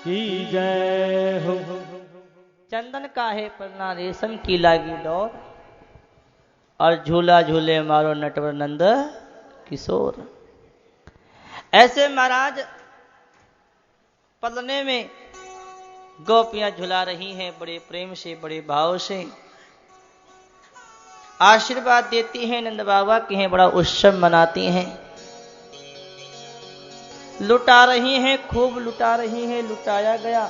की जय हो। चंदन काहे पन्ना रेशम की लागी डोर, और झूला झूले मारो नटवर नंद किशोर। ऐसे महाराज पलने में गोपियां झुला रही हैं, बड़े प्रेम से बड़े भाव से आशीर्वाद देती हैं। नंद बाबा के हैं बड़ा उत्सव मनाती हैं, लुटा रही हैं, खूब लुटा रही हैं। लुटाया गया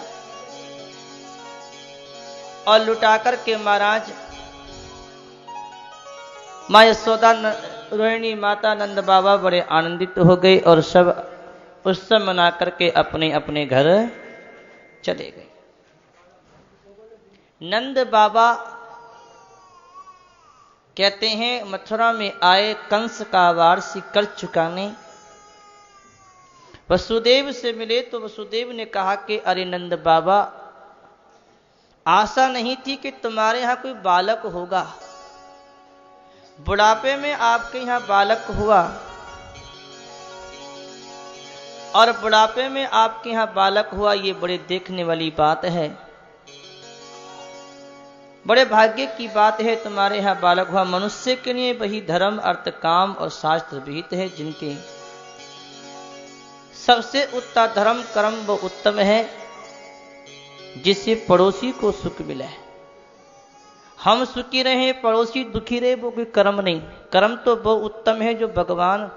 और लुटा करके महाराज माँ यशोदा रोहिणी माता नंद बाबा बड़े आनंदित हो गए और सब उत्सव मना करके अपने अपने घर चले गए। नंद बाबा कहते हैं मथुरा में आए कंस का वारसी कर चुकाने। वसुदेव से मिले तो वसुदेव ने कहा कि अरे नंद बाबा, आशा नहीं थी कि तुम्हारे यहां कोई बालक होगा, बुढ़ापे में आपके यहां बालक हुआ और बुढ़ापे में आपके यहां बालक हुआ, ये बड़े देखने वाली बात है, बड़े भाग्य की बात है। तुम्हारे यहां बालक हुआ। मनुष्य के लिए वही धर्म अर्थ काम और शास्त्र विहित है, जिनके सबसे उत्तम धर्म कर्म वो उत्तम है जिससे पड़ोसी को सुख मिले। हम सुखी रहे पड़ोसी दुखी रहे, वो कोई कर्म नहीं। कर्म तो वो उत्तम है जो भगवान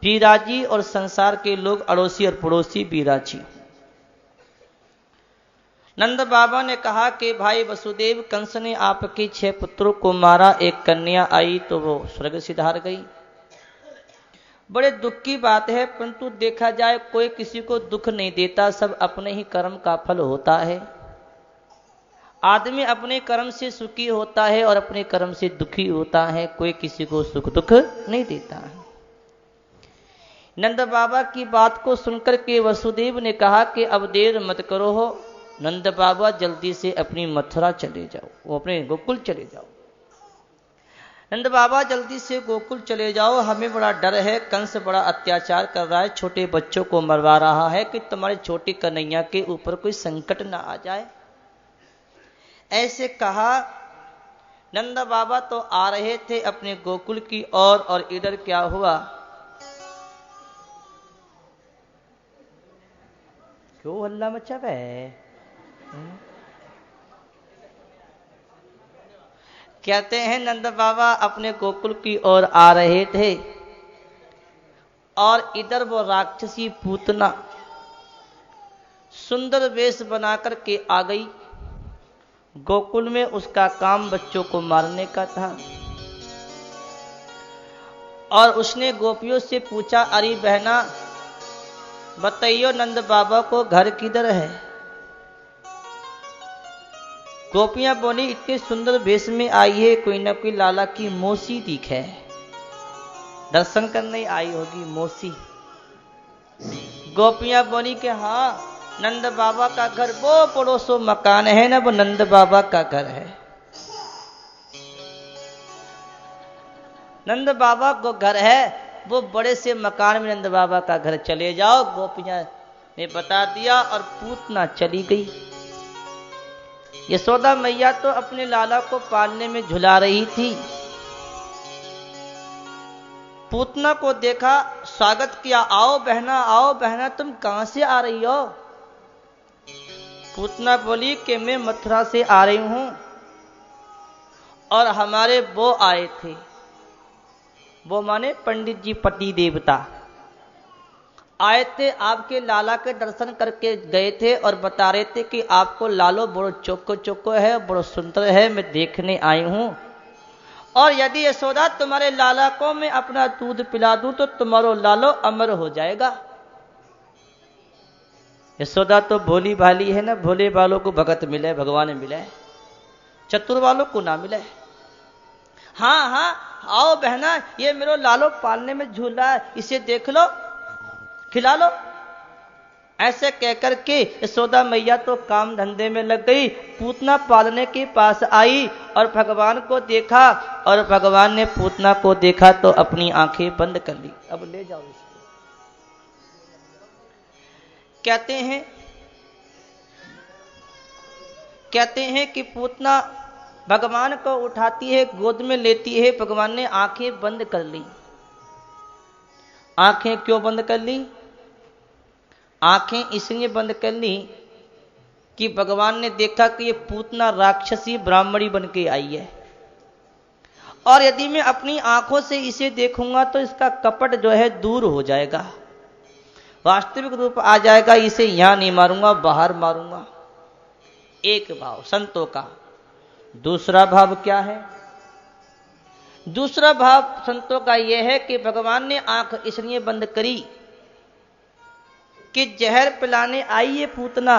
भी राजी और संसार के लोग अड़ोसी और पड़ोसी भी राजी। नंद बाबा ने कहा कि भाई वसुदेव, कंस ने आपके 6 पुत्रों को मारा, एक कन्या आई तो वो स्वर्ग सिधार गई। बड़े दुख की बात है, परंतु देखा जाए कोई किसी को दुख नहीं देता, सब अपने ही कर्म का फल होता है। आदमी अपने कर्म से सुखी होता है और अपने कर्म से दुखी होता है, कोई किसी को सुख दुख नहीं देता है। नंद बाबा की बात को सुनकर के वसुदेव ने कहा कि अब देर मत करो हो नंद बाबा, जल्दी से अपनी मथुरा चले जाओ, वो अपने गोकुल चले जाओ। नंद बाबा जल्दी से गोकुल चले जाओ, हमें बड़ा डर है, कंस बड़ा अत्याचार कर रहा है, छोटे बच्चों को मरवा रहा है, कि तुम्हारे छोटी कन्हैया के ऊपर कोई संकट ना आ जाए। ऐसे कहा। नंद बाबा तो आ रहे थे अपने गोकुल की ओर, और इधर क्या हुआ, क्यों हल्ला मचा है? कहते हैं नंद बाबा अपने गोकुल की ओर आ रहे थे और इधर वो राक्षसी पूतना सुंदर वेश बनाकर के आ गई। गोकुल में उसका काम बच्चों को मारने का था और उसने गोपियों से पूछा, अरे बहना बताइयो नंद बाबा को घर किधर है? गोपियां बोली, इतने सुंदर वेश में आई है, कोई ना कोई लाला की मौसी दिखे, दर्शन करने आई होगी मौसी। गोपियां बोली कि हाँ, नंद बाबा का घर वो पड़ोसो मकान है ना, वो नंद बाबा का घर है। नंद बाबा को घर है, वो बड़े से मकान में नंद बाबा का घर, चले जाओ। गोपियां ने बता दिया और पूतना चली गई। यशोदा मैया तो अपने लाला को पालने में झुला रही थी। पूतना को देखा, स्वागत किया, आओ बहना, तुम कहां से आ रही हो? पूतना बोली कि मैं मथुरा से आ रही हूं और हमारे वो आए थे, वो माने पंडित जी पति देवता आए थे, आपके लाला के दर्शन करके गए थे और बता रहे थे कि आपको लालो बड़ो चोको चोको है, बड़ो सुंदर है, मैं देखने आई हूं। और यदि यशोदा तुम्हारे लाला को मैं अपना दूध पिला दूं तो तुम्हारो लालो अमर हो जाएगा। यशोदा तो भोली भाली है ना, भोले वालों को भगत मिले, भगवान मिले, चतुर वालों को ना मिले। हाँ हाँ आओ बहना, ये मेरे लालो पालने में झूला है, इसे देख लो, खिला लो। ऐसे कहकर के यशोदा मैया तो काम धंधे में लग गई। पूतना पालने के पास आई और भगवान को देखा, और भगवान ने पूतना को देखा तो अपनी आंखें बंद कर ली। अब ले जाओ इसको। कहते हैं कहते हैं कि पूतना भगवान को उठाती है, गोद में लेती है। भगवान ने आंखें बंद कर ली। आंखें क्यों बंद कर ली? आंखें इसलिए बंद कर ली कि भगवान ने देखा कि ये पूतना राक्षसी ब्राह्मणी बन के आई है, और यदि मैं अपनी आंखों से इसे देखूंगा तो इसका कपट जो है दूर हो जाएगा, वास्तविक रूप आ जाएगा। इसे यहां नहीं मारूंगा, बाहर मारूंगा। एक भाव संतों का। दूसरा भाव क्या है? दूसरा भाव संतों का यह है कि भगवान ने आंख इसलिए बंद करी कि जहर पिलाने आई है पूतना,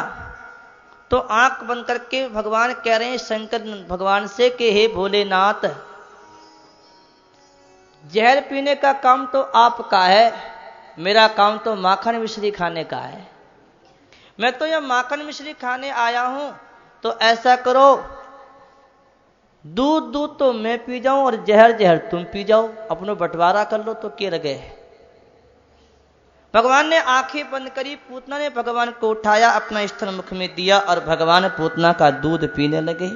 तो आंख बंद करके भगवान कह रहे हैं शंकर भगवान से कि हे भोलेनाथ, जहर पीने का काम तो आपका है, मेरा काम तो माखन मिश्री खाने का है। मैं तो यह माखन मिश्री खाने आया हूं, तो ऐसा करो दूध दूध तो मैं पी जाऊं और जहर जहर तुम पी जाओ, अपनो बंटवारा कर लो तो के लगे। भगवान ने आंखें बंद करी, पूतना ने भगवान को उठाया, अपना स्तन मुख में दिया और भगवान पूतना का दूध पीने लगे।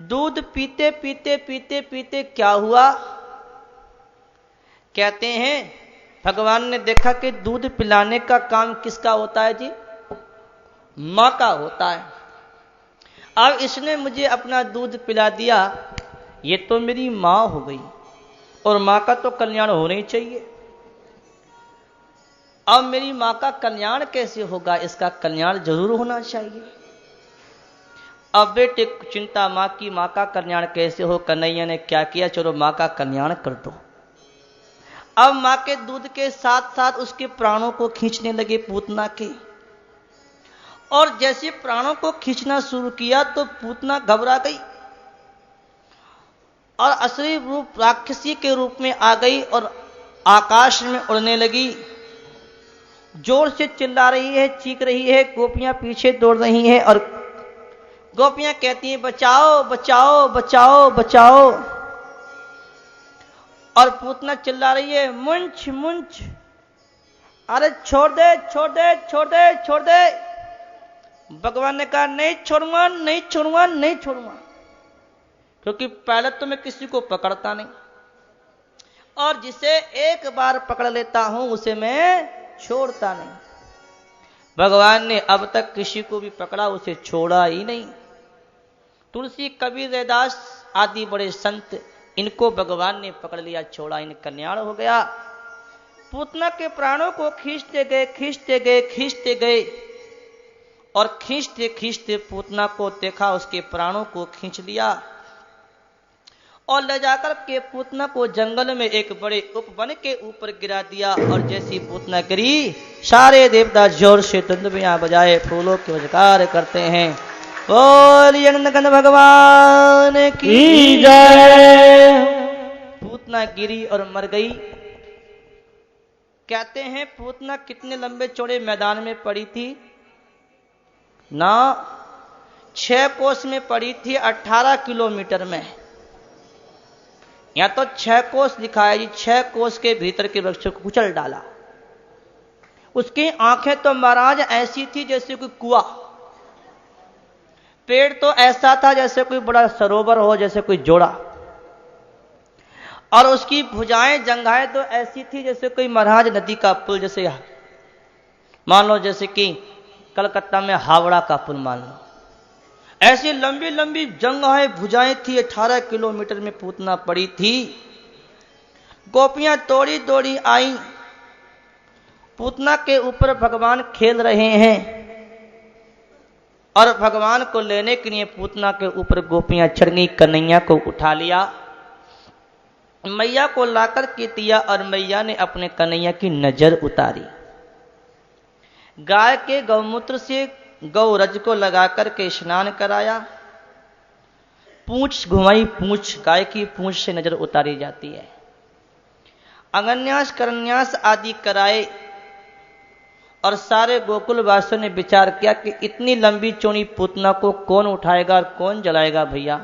दूध पीते पीते पीते पीते क्या हुआ? कहते हैं भगवान ने देखा कि दूध पिलाने का काम किसका होता है जी? मां का होता है। अब इसने मुझे अपना दूध पिला दिया, ये तो मेरी मां हो गई, और मां का तो कल्याण होना ही चाहिए। अब मेरी मां का कल्याण कैसे होगा? इसका कल्याण जरूर होना चाहिए। अब बेटे चिंता मां की, मां का कल्याण कैसे हो? कन्हैया ने क्या किया? चलो मां का कल्याण कर दो। अब मां के दूध के साथ साथ उसके प्राणों को खींचने लगे पूतना के, और जैसे प्राणों को खींचना शुरू किया तो पूतना घबरा गई और असली रूप राक्षसी के रूप में आ गई और आकाश में उड़ने लगी। जोर से चिल्ला रही है, चीख रही है। गोपियां पीछे दौड़ रही हैं और गोपियां कहती हैं बचाओ बचाओ बचाओ बचाओ, और पूतना चिल्ला रही है मुंच मुंच, अरे छोड़ दे छोड़ दे छोड़ दे छोड़ दे। भगवान ने कहा नहीं छोड़ूंगा नहीं छोड़ूंगा नहीं छोड़ूंगा, क्योंकि पहले तो मैं किसी को पकड़ता नहीं, और जिसे एक बार पकड़ लेता हूं उसे मैं छोड़ता नहीं। भगवान ने अब तक किसी को भी पकड़ा, उसे छोड़ा ही नहीं। तुलसी कबीर रैदास आदि बड़े संत, इनको भगवान ने पकड़ लिया, छोड़ा, इन कल्याण हो गया। पूतना के प्राणों को खींचते गए खींचते गए खींचते गए, और खींचते खींचते पूतना को देखा, उसके प्राणों को खींच लिया और ले जाकर के पूतना को जंगल में एक बड़े उपवन के ऊपर गिरा दिया। और जैसी पूतना गिरी, सारे देवता जोर से तुंदबियां बजाए फूलों के बजकार करते हैं। बोलिए नंदकंद भगवान की जय। पूतना गिरी और मर गई। कहते हैं पूतना कितने लंबे चौड़े मैदान में पड़ी थी ना? 6 कोस में पड़ी थी, 18 किलोमीटर में। यहां तो 6 कोस लिखा है जी, 6 कोस के भीतर के वृक्ष को कुचल डाला। उसकी आंखें तो महाराज ऐसी थी जैसे कोई कुआं, पेड़ तो ऐसा था जैसे कोई बड़ा सरोवर हो, जैसे कोई जोड़ा, और उसकी भुजाएं जंघाएं तो ऐसी थी जैसे कोई महाराज नदी का पुल, जैसे मान लो जैसे कि कलकत्ता में हावड़ा का पुल मान लो, ऐसी लंबी लंबी जंघाएं भुजाएं थी। 18 किलोमीटर में पूतना पड़ी थी। गोपियां दौड़ी दौड़ी आई, पूतना के ऊपर भगवान खेल रहे हैं, और भगवान को लेने के लिए पूतना के ऊपर गोपियां चढ़ गई। कन्हैया को उठा लिया, मैया को लाकर के दिया, और मैया ने अपने कन्हैया की नजर उतारी। गाय के गौमूत्र से गौरज को लगाकर के स्नान कराया, पूंछ घुमाई, पूंछ गाय की पूंछ से नजर उतारी जाती है। अंगन्यास करन्यास आदि कराए, और सारे गोकुल वासियों ने विचार किया कि इतनी लंबी चौड़ी पूतना को कौन उठाएगा और कौन जलाएगा भैया।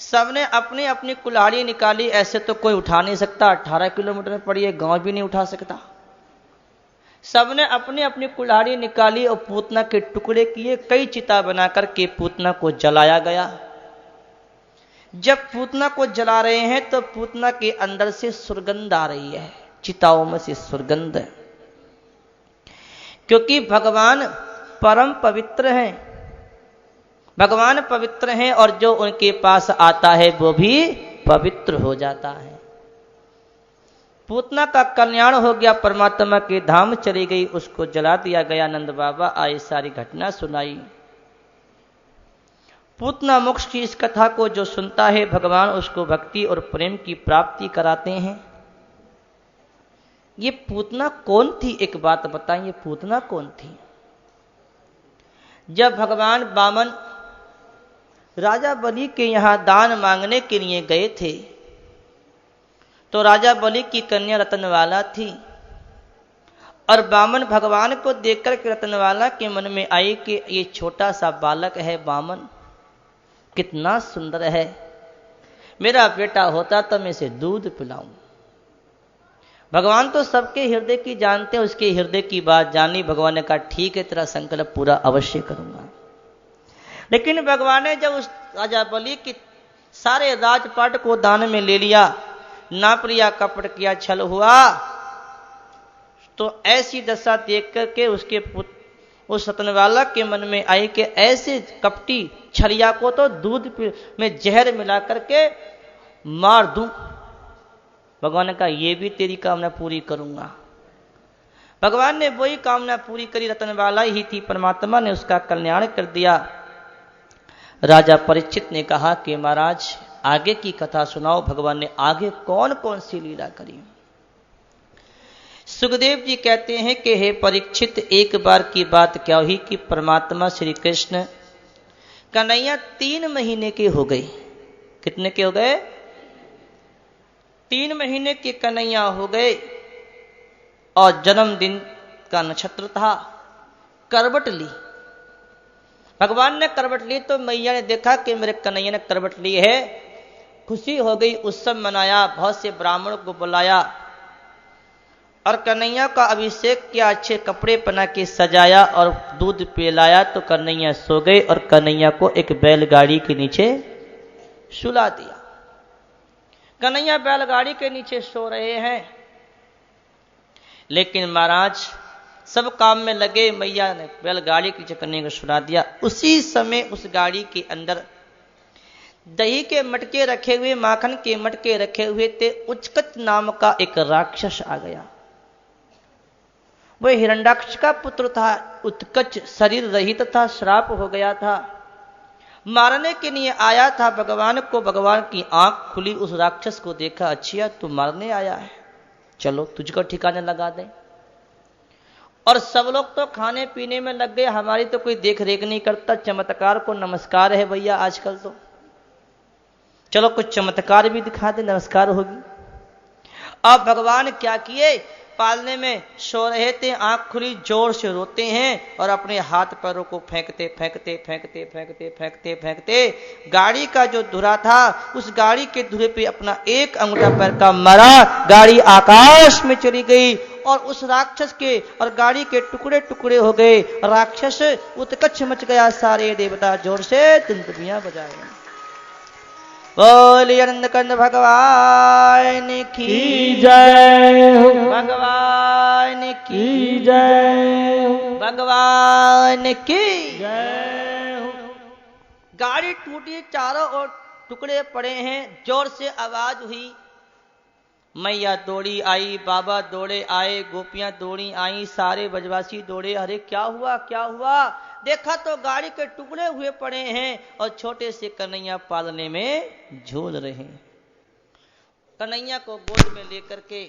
सबने अपनी अपनी कुल्हाड़ी निकाली, ऐसे तो कोई उठा नहीं सकता, 18 किलोमीटर में पड़ी है, गांव भी नहीं उठा सकता। सबने अपनी अपनी कुल्हाड़ी निकाली और पूतना के टुकड़े किए, कई चिता बनाकर के पूतना को जलाया गया। जब पूतना को जला रहे हैं तो पूतना के अंदर से सुगंध आ रही है, चिताओं में से सुगंध, क्योंकि भगवान परम पवित्र हैं। भगवान पवित्र हैं और जो उनके पास आता है वो भी पवित्र हो जाता है। पूतना का कल्याण हो गया, परमात्मा के धाम चली गई, उसको जला दिया गया। नंद बाबा आए, सारी घटना सुनाई। पूतना मोक्ष की इस कथा को जो सुनता है, भगवान उसको भक्ति और प्रेम की प्राप्ति कराते हैं। ये पूतना कौन थी, एक बात बताएं, ये पूतना कौन थी? जब भगवान वामन राजा बलि के यहां दान मांगने के लिए गए थे तो राजा बलि की कन्या रतनवाला थी, और वामन भगवान को देखकर के रतनवाला के मन में आई कि ये छोटा सा बालक है वामन, कितना सुंदर है, मेरा बेटा होता तो मैं इसे दूध पिलाऊं। भगवान तो सबके हृदय की जानते हैं, उसके हृदय की बात जानी। भगवान ने कहा ठीक है, तेरा संकल्प पूरा अवश्य करूंगा। लेकिन भगवान ने जब उस राजा बलि की सारे राजपाट को दान में ले लिया, नाप लिया, कपट किया, छल हुआ, तो ऐसी दशा देख करके उसके उस रतनवाला के मन में आई कि ऐसे कपटी छलिया को तो दूध में जहर मिला करके मार दूं। भगवान ने कहा ये भी तेरी कामना पूरी करूंगा। भगवान ने वही कामना पूरी करी, रतनवाला ही थी, परमात्मा ने उसका कल्याण कर दिया। राजा परीक्षित ने कहा कि महाराज आगे की कथा सुनाओ, भगवान ने आगे कौन कौन सी लीला करी। सुखदेव जी कहते हैं कि हे परीक्षित, एक बार की बात क्या हुई कि परमात्मा श्री कृष्ण कन्हैया 3 महीने के हो गए। कितने के हो गए? 3 महीने के कन्हैया हो गए, और जन्मदिन का नक्षत्र था। करवट ली, भगवान ने करवट ली तो मैया ने देखा कि मेरे कन्हैया ने करवट ली है, खुशी हो गई, उत्सव मनाया, बहुत से ब्राह्मणों को बुलाया और कन्हैया का अभिषेक किया, अच्छे कपड़े पहना के सजाया और दूध पिलाया। तो कन्हैया सो गए और कन्हैया को एक बैलगाड़ी के नीचे सुला दिया। कन्हैया बैलगाड़ी के नीचे सो रहे हैं, लेकिन महाराज सब काम में लगे, मैया ने बैलगाड़ी के नीचे कन्हैया को सुला दिया। उसी समय उस गाड़ी के अंदर दही के मटके रखे हुए, माखन के मटके रखे हुए थे। उचकच नाम का एक राक्षस आ गया। वह हिरण्यक्ष का पुत्र था, उत्कच शरीर रहित था, श्राप हो गया था, मारने के लिए आया था भगवान को। भगवान की आंख खुली, उस राक्षस को देखा, अच्छा तू मारने आया है, चलो तुझको ठिकाने लगा दे। और सब लोग तो खाने पीने में लग गए, हमारी तो कोई देख रेख नहीं करता। चमत्कार को नमस्कार है भैया आजकल तो, चलो कुछ चमत्कार भी दिखा दे, नमस्कार होगी। अब भगवान क्या किए, पालने में सो रहे थे, आंख खुली, जोर से रोते हैं और अपने हाथ पैरों को फेंकते फेंकते फेंकते फेंकते फेंकते फेंकते गाड़ी का जो धुरा था, उस गाड़ी के धुरे पे अपना एक अंगूठा पैर का मारा, गाड़ी आकाश में चली गई और उस राक्षस के और गाड़ी के टुकड़े टुकड़े हो गए। राक्षस उत्कच मच गया, सारे देवता जोर से तुंतुबियां बजाए। बोलिए आनंद कंद भगवान की जय हो, भगवान की जय हो, भगवान की जय हो। गाड़ी टूटी, चारों ओर टुकड़े पड़े हैं, जोर से आवाज हुई। मैया दौड़ी आई, बाबा दौड़े आए, गोपियां दौड़ी आई, सारे ब्रजवासी दौड़े। अरे क्या हुआ क्या हुआ? देखा तो गाड़ी के टुकड़े हुए पड़े हैं और छोटे से कन्हैया पालने में झूल रहे हैं। कन्हैया को गोद में लेकर के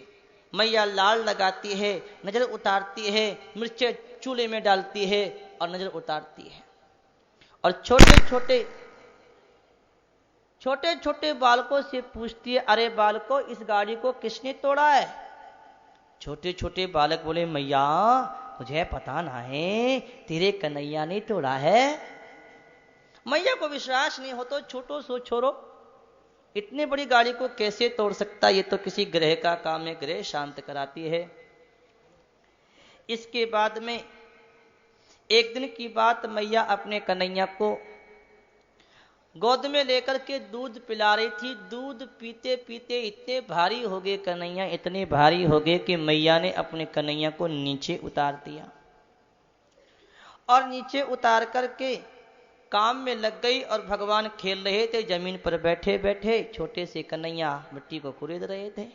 मैया लाल लगाती है, नजर उतारती है, मिर्चे चूल्हे में डालती है और नजर उतारती है, और छोटे छोटे बालकों से पूछती है, अरे बालकों इस गाड़ी को किसने तोड़ा है? छोटे छोटे बालक बोले, मैया मुझे पता ना है, तेरे कन्हैया ने तोड़ा है। मैया को विश्वास नहीं हो तो छोटो सो छोरो, इतनी बड़ी गाड़ी को कैसे तोड़ सकता, ये तो किसी ग्रह का काम है, ग्रह शांत कराती है। इसके बाद में एक दिन की बात, मैया अपने कन्हैया को गोद में लेकर के दूध पिला रही थी। दूध पीते पीते इतने भारी हो गए कन्हैया, इतने भारी हो गए कि मैया ने अपने कन्हैया को नीचे उतार दिया और नीचे उतार करके काम में लग गई। और भगवान खेल रहे थे जमीन पर बैठे बैठे, छोटे से कन्हैया मिट्टी को कुरेद रहे थे।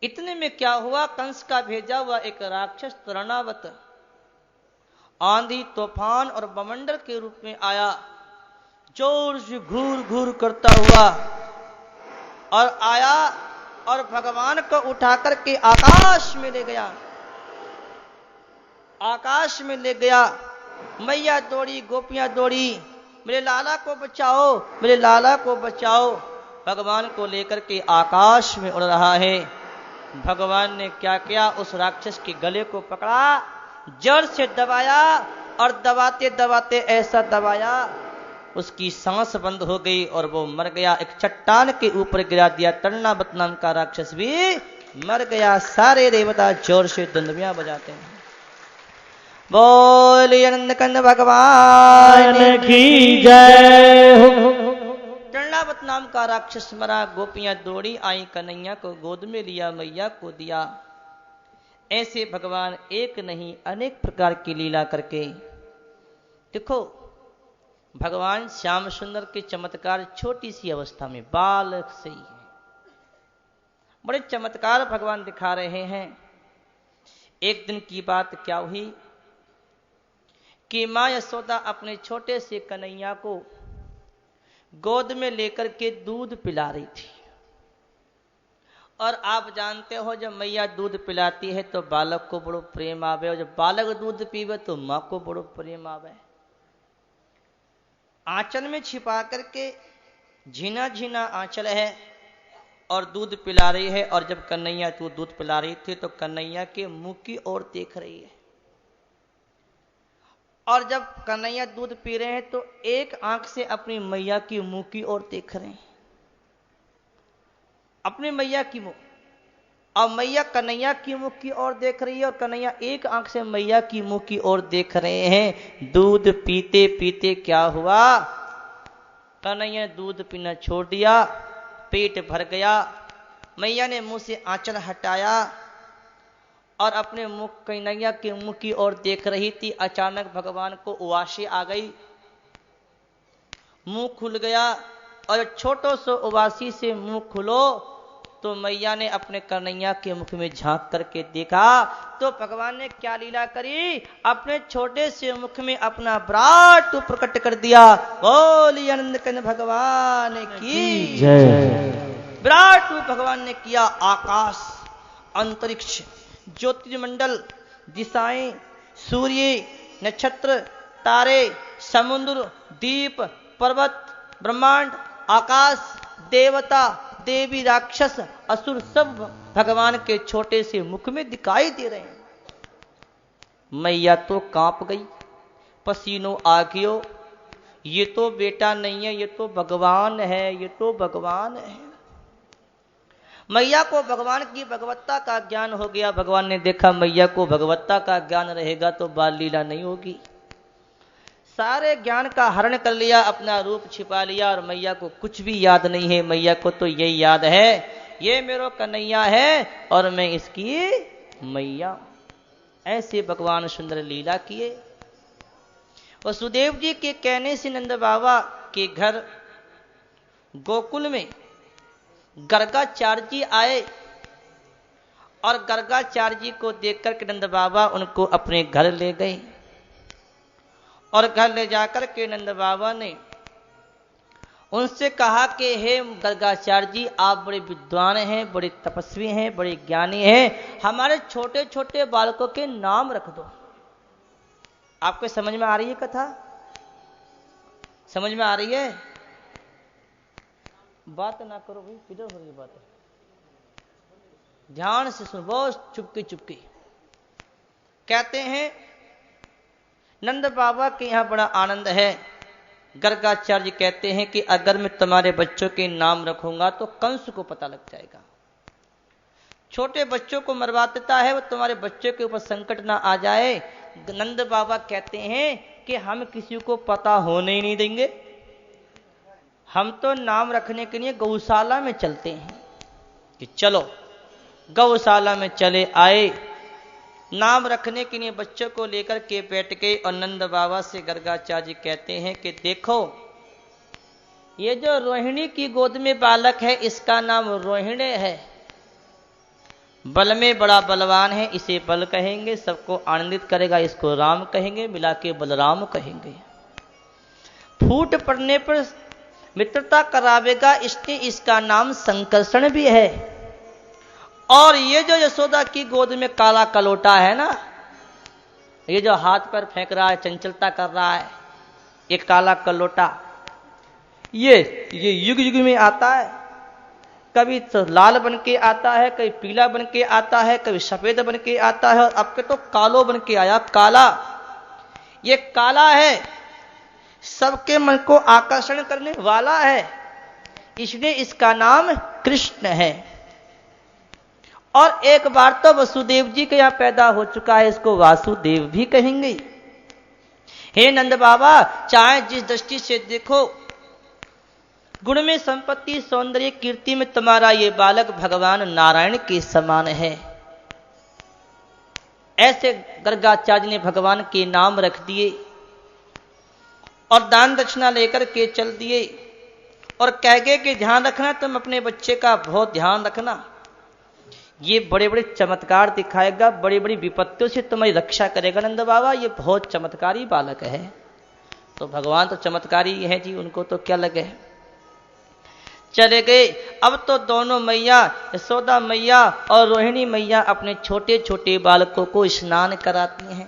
इतने में क्या हुआ, कंस का भेजा हुआ एक राक्षस तृणावत आंधी तूफान और बमंडल के रूप में आया, जोर से घूर घूर करता हुआ और आया और भगवान को उठा करके आकाश में ले गया। आकाश में ले गया। मैया दौड़ी, गोपियां दौड़ी, मेरे लाला को बचाओ, मेरे लाला को बचाओ। भगवान को लेकर के आकाश में उड़ रहा है। भगवान ने क्या किया, उस राक्षस के गले को पकड़ा, जड़ से दबाया और दबाते दबाते ऐसा दबाया उसकी सांस बंद हो गई और वो मर गया। एक चट्टान के ऊपर गिरा दिया। तृणावत नाम का राक्षस भी मर गया। सारे देवता जोर से दंडबियां बजाते हैं। बोलिए आनंद कंद भगवान की जय हो। तृणावत नाम का राक्षस मरा। गोपियां दौड़ी आई, कन्हैया को गोद में लिया, मैया को दिया। ऐसे भगवान एक नहीं अनेक प्रकार की लीला करके, देखो भगवान श्याम सुंदर के चमत्कार छोटी सी अवस्था में बालक से ही है, बड़े चमत्कार भगवान दिखा रहे हैं। एक दिन की बात क्या हुई कि मां यशोदा अपने छोटे से कन्हैया को गोद में लेकर के दूध पिला रही थी। और आप जानते हो जब मैया दूध पिलाती है तो बालक को बड़ो प्रेम आवे, और जब बालक दूध पीवे तो मां को बड़ो प्रेम आवे। आंचल में छिपा करके, झीना झीना आंचल है और दूध पिला रही है। और जब कन्हैया तू दूध पिला रही थी तो कन्हैया के मुंह की ओर देख रही है। और जब कन्हैया दूध पी रहे हैं तो एक आंख से अपनी मैया की मुंह की ओर देख रहे हैं, अपनी मैया की मुंह, और मैया कन्हैया की मुंह की ओर देख रही है और कन्हैया एक आंख से मैया की मुंह की ओर देख रहे हैं। दूध पीते पीते क्या हुआ, कन्हैया ने दूध पीना छोड़ दिया, पेट भर गया। मैया ने मुंह से आंचल हटाया और अपने मुख कन्हैया के मुंह की ओर देख रही थी। अचानक भगवान को उवासी आ गई, मुंह खुल गया। और छोटो सो उवासी से मुंह खुलो तो मैया ने अपने कन्हैया के मुख में झांक करके देखा तो भगवान ने क्या लीला करी, अपने छोटे से मुख में अपना विराट प्रकट कर दिया। बोलिए आनंद कंद भगवान की जय। विराट भगवान ने किया। आकाश, अंतरिक्ष, ज्योतिर्मंडल, दिशाएं, सूर्य, नक्षत्र, तारे, समुद्र, द्वीप, पर्वत, ब्रह्मांड, आकाश, देवता, देवी, राक्षस, असुर सब भगवान के छोटे से मुख में दिखाई दे रहे हैं। मैया तो कांप गई, पसीनों आ गयो। ये तो बेटा नहीं है, ये तो भगवान है, ये तो भगवान है। मैया को भगवान की भगवत्ता का ज्ञान हो गया। भगवान ने देखा मैया को भगवत्ता का ज्ञान रहेगा तो बाल लीला नहीं होगी। सारे ज्ञान का हरण कर लिया, अपना रूप छिपा लिया और मैया को कुछ भी याद नहीं है। मैया को तो यही याद है, ये मेरो कन्हैया है और मैं इसकी मैया। ऐसे भगवान सुंदर लीला किए। वसुदेव जी के कहने से नंद बाबा के घर गोकुल में गर्गाचार्य जी आए और गर्गाचार्य जी को देखकर के नंद बाबा उनको अपने घर ले गए। और घर ले जाकर के नंद बाबा ने उनसे कहा कि हे गर्गाचार्य जी, आप बड़े विद्वान हैं, बड़े तपस्वी हैं, बड़े ज्ञानी हैं, हमारे छोटे छोटे बालकों के नाम रख दो। आपको समझ में आ रही है कथा? समझ में आ रही है? बात ना करो भाई, किधर हो रही बात? ध्यान से सुनो, बहुत चुपके चुपके। कहते हैं नंद बाबा के यहां बड़ा आनंद है। गर्गाचार्य कहते हैं कि अगर मैं तुम्हारे बच्चों के नाम रखूंगा तो कंस को पता लग जाएगा। छोटे बच्चों को मरवा देता है, वो तुम्हारे बच्चों के ऊपर संकट ना आ जाए। नंद बाबा कहते हैं कि हम किसी को पता होने ही नहीं देंगे, हम तो नाम रखने के लिए गौशाला में चलते हैं कि चलो गौशाला में चले आए। नाम रखने के लिए बच्चों को लेकर के बैठ गए और नंद बाबा से गर्गाचार्य जी कहते हैं कि देखो ये जो रोहिणी की गोद में बालक है इसका नाम रोहिणी है, बल में बड़ा बलवान है, इसे बल कहेंगे, सबको आनंदित करेगा इसको राम कहेंगे, मिला के बलराम कहेंगे। फूट पड़ने पर मित्रता करावेगा, इसलिए इसका नाम संकर्षण भी है। और ये जो यशोदा की गोद में काला कलोटा है ना, ये जो हाथ पर फेंक रहा है, चंचलता कर रहा है, ये काला कलोटा ये युग युग में आता है। कभी तो लाल बन के आता है, कभी पीला बन के आता है, कभी सफेद बन के आता है, और अब के तो कालो बन के आया, काला। ये काला है, सबके मन को आकर्षण करने वाला है, इसलिए इसका नाम कृष्ण है। और एक बार तो वसुदेव जी के यहां पैदा हो चुका है, इसको वासुदेव भी कहेंगे। हे नंद बाबा, चाहे जिस दृष्टि से देखो, गुण में, संपत्ति, सौंदर्य, कीर्ति में तुम्हारा ये बालक भगवान नारायण के समान है। ऐसे गर्गाचार्य ने भगवान के नाम रख दिए और दान दक्षिणा लेकर के चल दिए और कह गए कि ध्यान रखना, तुम अपने बच्चे का बहुत ध्यान रखना, ये बड़े बड़े चमत्कार दिखाएगा, बड़ी बड़ी विपत्तियों से तुम्हारी रक्षा करेगा। नंद बाबा ये बहुत चमत्कारी बालक है। तो भगवान तो चमत्कारी है जी, उनको तो क्या लगे। चले गए। अब तो दोनों मैया, यशोदा मैया और रोहिणी मैया अपने छोटे छोटे बालकों को स्नान कराती हैं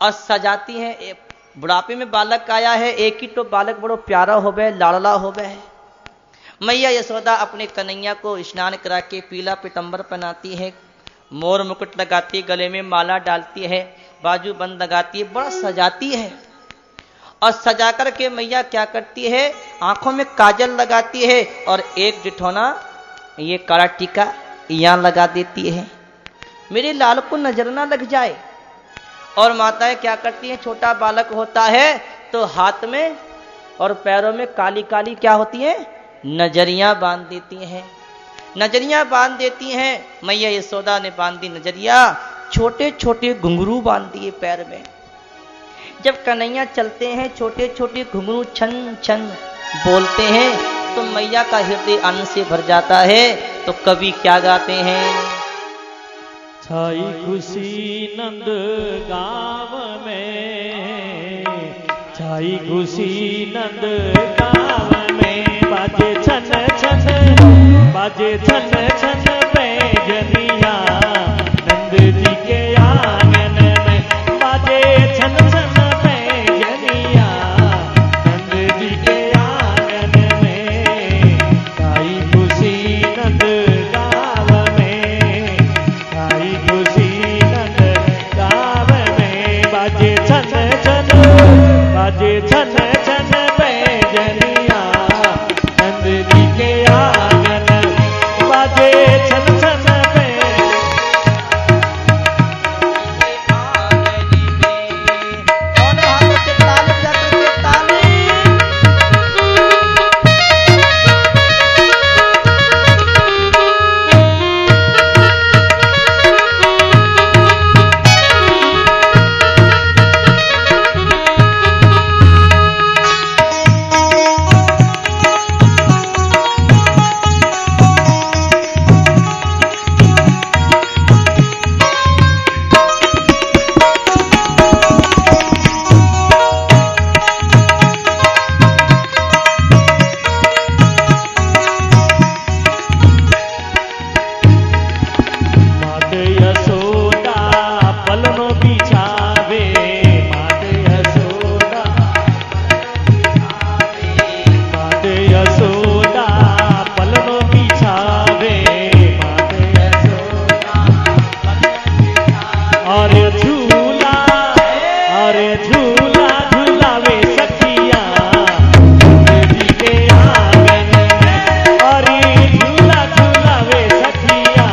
और सजाती हैं। बुढ़ापे में बालक आया है, एक ही तो बालक बड़ो प्यारा हो गए, लाड़ला हो गए। मैया यशोदा अपने कन्हैया को स्नान करा के पीला पीतांबर पहनाती है, मोर मुकुट लगाती है, गले में माला डालती है, बाजू बंद लगाती है, बड़ा सजाती है। और सजा कर के मैया क्या करती है, आंखों में काजल लगाती है और एक डिठौना ये काला टीका यहां लगा देती है, मेरे लाल को नजर ना लग जाए। और माताएं क्या करती हैं, छोटा बालक होता है तो हाथ में और पैरों में काली काली क्या होती है, नजरियां बांध देती हैं। नजरियां बांध देती हैं, मैया यशोदा ने बांध दी नजरिया, छोटे छोटे घुंघरू बांध दिए पैर में। जब कन्हैया चलते हैं, छोटे छोटे घुंघरू छन छन बोलते हैं, तो मैया का हृदय आनंद से भर जाता है। तो कवि क्या गाते हैं, छाई खुशी नंद गाँव में, छाई खुशी नंद गाँव में, बाजे छन छन, बाजे छन छन पैजनिया, नंद जी के आंगन में बाजे छन छन पैजनिया, नंद जी के आंगन में, छाई खुशी नंद गाँव में, छाई खुशी नंद गाँव में, बाजे छन छन, बाजे छन छन पैजनिया, नंद जी के आंगन बाजे छन छन सखिया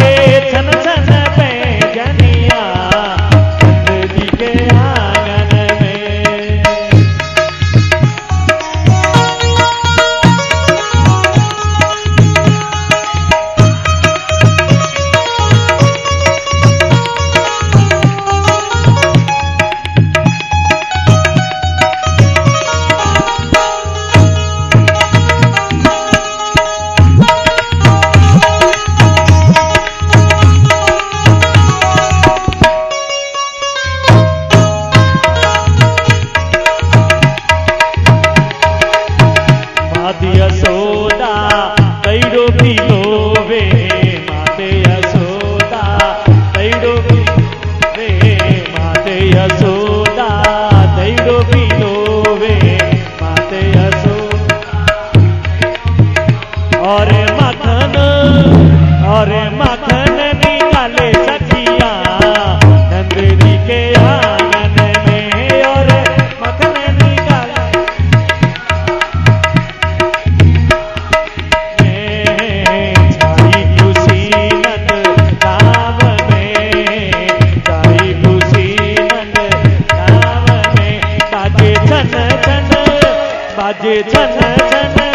बाजे छन छन पे जनिया नंद जी के आंगन में। यशोदा तैरो पिलोवे माते यशोदा तैरो पिलोवे माते यशोदा तैरो पिलोवे माते यशोदा। और माखन निकाले सखिया नंद जी के आंगन में। और माखन निकाले बाजे छन छन